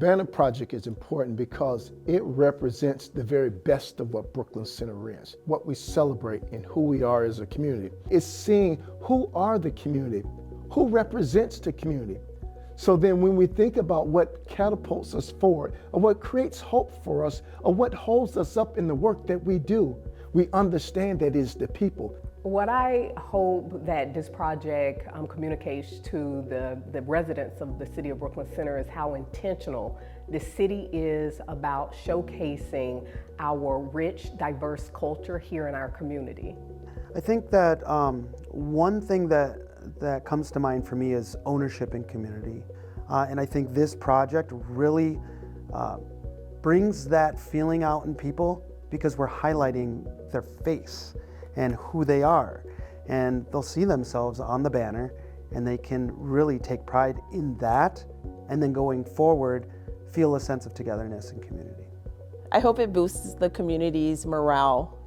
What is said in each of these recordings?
Banner Project is important because it represents the very best of what Brooklyn Center is, what we celebrate and who we are as a community. It's seeing who are the community, who represents the community. So then when we think about what catapults us forward, or what creates hope for us, or what holds us up in the work that we do, we understand that it's the people. What I hope that this project communicates to the residents of the City of Brooklyn Center is how intentional the city is about showcasing our rich, diverse culture here in our community. I think that one thing that comes to mind for me is ownership and community. And I think this project really brings that feeling out in people because we're highlighting their face and who they are. And they'll see themselves on the banner and they can really take pride in that, and then going forward, feel a sense of togetherness and community. I hope it boosts the community's morale,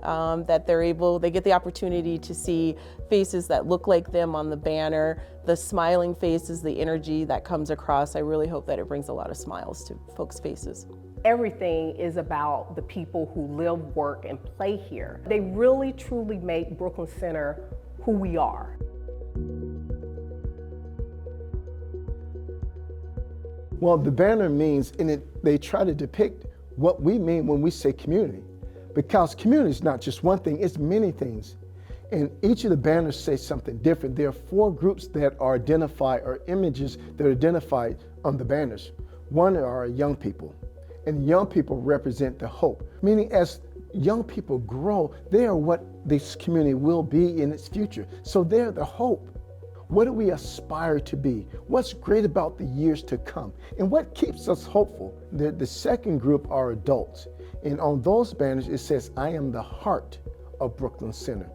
that they get the opportunity to see faces that look like them on the banner, the smiling faces, the energy that comes across. I really hope that it brings a lot of smiles to folks' faces. Everything is about the people who live, work, and play here. They really, truly make Brooklyn Center who we are. Well, the banner means, they try to depict what we mean when we say community. Because community is not just one thing, it's many things. And each of the banners say something different. There are 4 groups that are identified, or images that are identified on the banners. One are young people. And young people represent the hope, meaning as young people grow, they are what this community will be in its future. So they're the hope. What do we aspire to be? What's great about the years to come? And what keeps us hopeful? The second group are adults. And on those banners, it says, I am the heart of Brooklyn Center,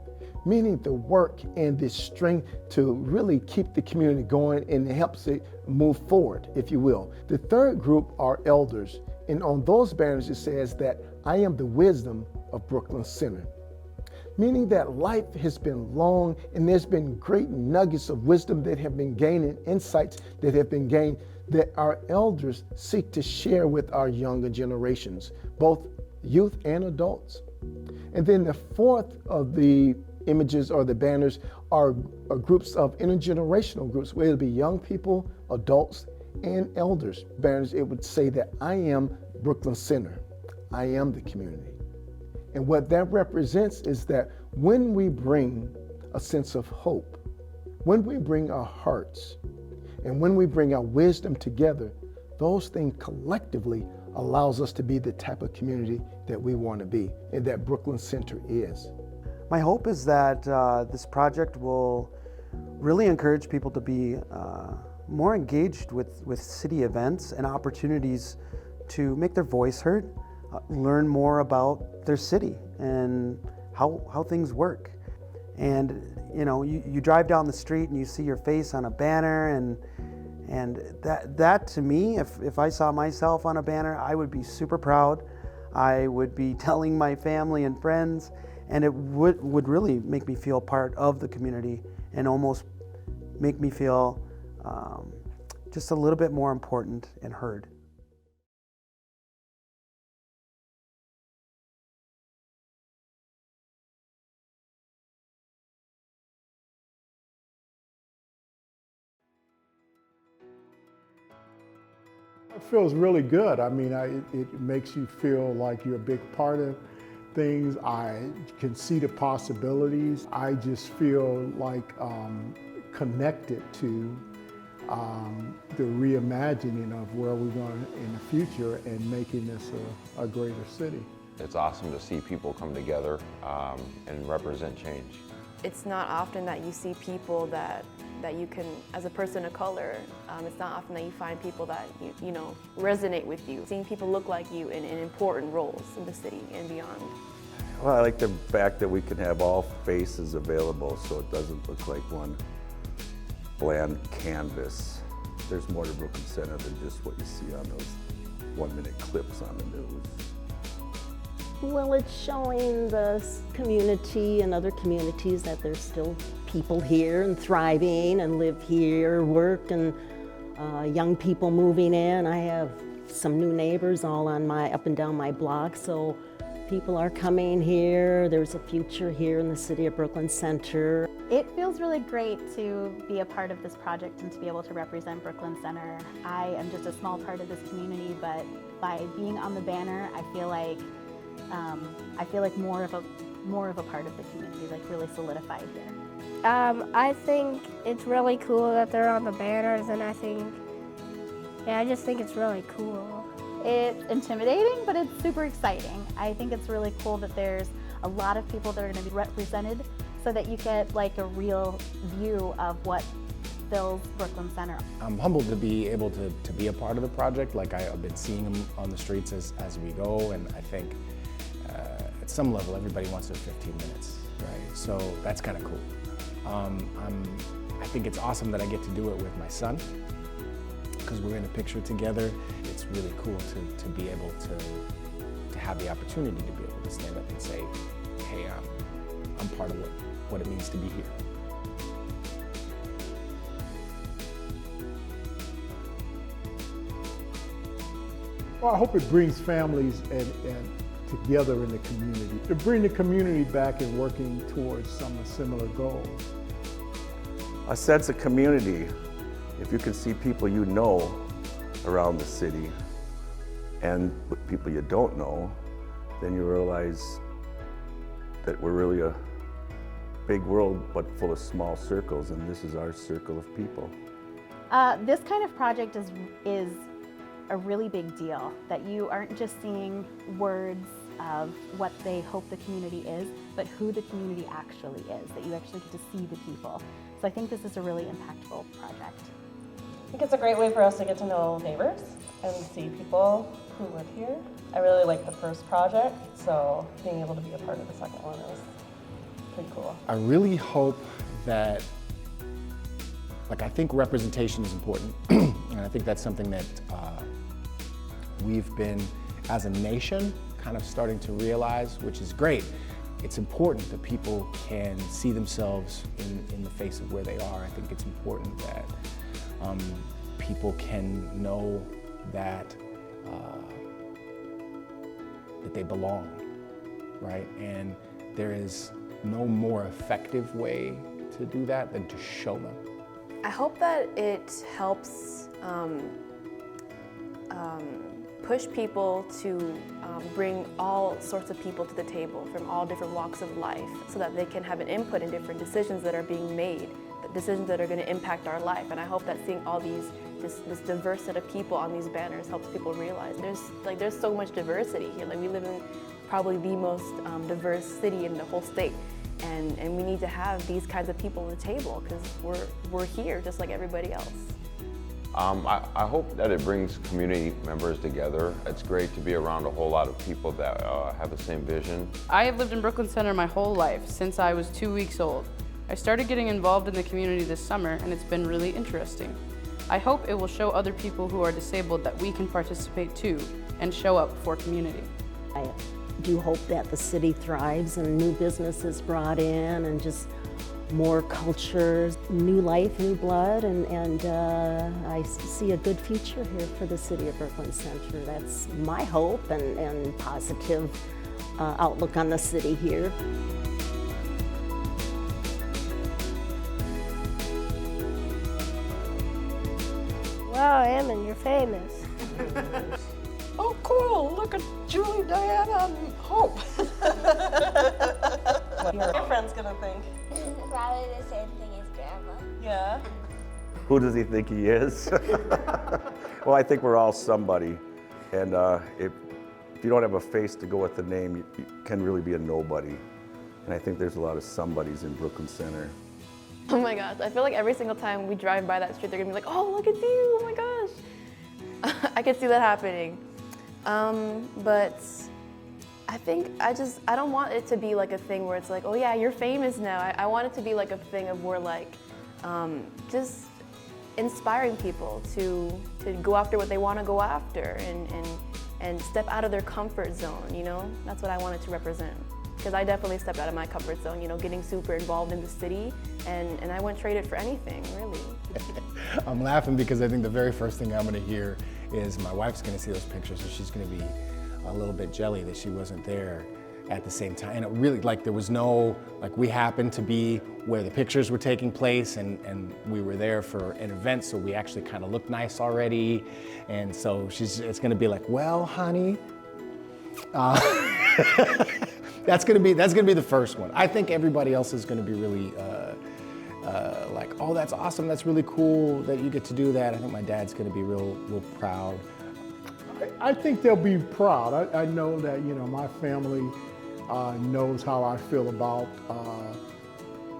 meaning the work and the strength to really keep the community going, and it helps it move forward, if you will. The third group are elders. And on those banners, it says that I am the wisdom of Brooklyn Center, meaning that life has been long and there's been great nuggets of wisdom that have been gained and insights that have been gained that our elders seek to share with our younger generations, both youth and adults. And then the fourth of the images or the banners are groups of intergenerational groups, where it'll be young people, adults, and elders. Banners, it would say that I am Brooklyn Center. I am the community. And what that represents is that when we bring a sense of hope, when we bring our hearts, and when we bring our wisdom together, those things collectively allows us to be the type of community that we want to be, and that Brooklyn Center is. My hope is that this project will really encourage people to be more engaged with city events and opportunities to make their voice heard, learn more about their city and how things work. And you know, you drive down the street and you see your face on a banner, and that to me, if I saw myself on a banner, I would be super proud. I would be telling my family and friends, and it would really make me feel part of the community and almost make me feel just a little bit more important and heard. It feels really good. I mean, it makes you feel like you're a big part of things. I can see the possibilities. I just feel like connected to the reimagining of where we're going in the future and making this a greater city. It's awesome to see people come together and represent change. It's not often that you see people that you can, as a person of color, it's not often that you find people that you know resonate with you. Seeing people look like you in important roles in the city and beyond. Well, I like the fact that we can have all faces available, so it doesn't look like one bland canvas. There's more to Brooklyn Center than just what you see on those 1-minute clips on the news. Well, it's showing the community and other communities that there's still people here and thriving and live here, work, and young people moving in. I have some new neighbors all on up and down my block, so people are coming here. There's a future here in the city of Brooklyn Center. It feels really great to be a part of this project and to be able to represent Brooklyn Center. I am just a small part of this community, but by being on the banner, I feel like more of a part of the community, like really solidified here. I think it's really cool that they're on the banners, and I just think it's really cool. It's intimidating, but it's super exciting. I think it's really cool that there's a lot of people that are going to be represented so that you get like a real view of what fills Brooklyn Center. I'm humbled to be able to be a part of the project. Like I've been seeing them on the streets as we go, and I think at some level everybody wants their 15 minutes, right? So that's kind of cool. I think it's awesome that I get to do it with my son, because we're in a picture together. It's really cool to be able to have the opportunity to be able to stand up and say, hey, I'm part of what it means to be here. Well, I hope it brings families and together in the community, to bring the community back and working towards some similar goals. A sense of community. If you can see people you know around the city and people you don't know, then you realize that we're really a big world but full of small circles, and this is our circle of people. This kind of project is a really big deal, that you aren't just seeing words of what they hope the community is, but who the community actually is, that you actually get to see the people. So I think this is a really impactful project. I think it's a great way for us to get to know neighbors and see people who live here. I really like the first project, so being able to be a part of the second one is pretty cool. I really hope that, I think representation is important, and I think that's something that we've been, as a nation, kind of starting to realize, which is great. It's important that people can see themselves in the face of where they are. I think it's important that people can know that that they belong, right? And there is no more effective way to do that than to show them. I hope that it helps push people to bring all sorts of people to the table from all different walks of life, so that they can have an input in different decisions that are being made, decisions that are going to impact our life. And I hope that seeing all this diverse set of people on these banners helps people realize there's so much diversity here. Like, we live in probably the most diverse city in the whole state. And we need to have these kinds of people on the table, because we're here just like everybody else. I hope that it brings community members together. It's great to be around a whole lot of people that have the same vision. I have lived in Brooklyn Center my whole life, since I was 2 weeks old. I started getting involved in the community this summer, and it's been really interesting. I hope it will show other people who are disabled that we can participate too, and show up for community. I do hope that the city thrives and new businesses brought in, and just more cultures, new life, new blood, and I see a good future here for the city of Brooklyn Center. That's my hope and positive outlook on the city here. Wow, Emin, you're famous. Oh, cool! Look at Julie, Diana, and Hope. What are your friends gonna think? Probably the same thing as Grandma. Yeah. Who does he think he is? Well, I think we're all somebody, and if you don't have a face to go with the name, you can really be a nobody. And I think there's a lot of somebodies in Brooklyn Center. Oh my gosh, I feel like every single time we drive by that street, they're gonna be like, oh, look at you, oh my gosh. I could see that happening. But I think I don't want it to be like a thing where it's like, oh yeah, you're famous now. I want it to be like a thing of where like, just inspiring people to go after what they want to go after, and step out of their comfort zone, you know? That's what I want it to represent. Because I definitely stepped out of my comfort zone, you know, getting super involved in the city, and I wouldn't trade it for anything, really. I'm laughing because I think the very first thing I'm going to hear is my wife's going to see those pictures, and she's going to be a little bit jelly that she wasn't there at the same time. And it really, like, there was no, like, we happened to be where the pictures were taking place, and we were there for an event, so we actually kind of looked nice already. And so it's going to be like, well, honey, that's gonna be the first one. I think everybody else is gonna be really like, oh, that's awesome, that's really cool that you get to do that. I think my dad's gonna be real proud. I think they'll be proud. I know that, you know, my family knows how I feel about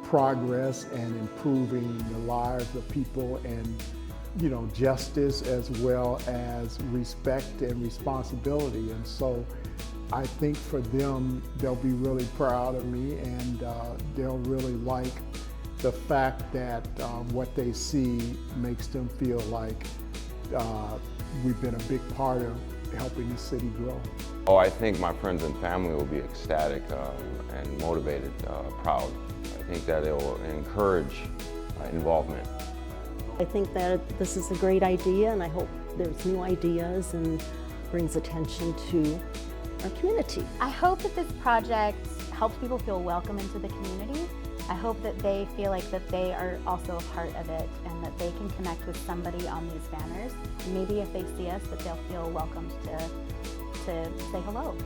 progress and improving the lives of people, and, you know, justice as well as respect and responsibility. And so I think for them, they'll be really proud of me, and they'll really like the fact that what they see makes them feel like we've been a big part of helping the city grow. Oh, I think my friends and family will be ecstatic and motivated, proud. I think that it will encourage involvement. I think that this is a great idea, and I hope there's new ideas and brings attention to our community. I hope that this project helps people feel welcome into the community. I hope that they feel like that they are also a part of it, and that they can connect with somebody on these banners. Maybe if they see us, that they'll feel welcomed to say hello.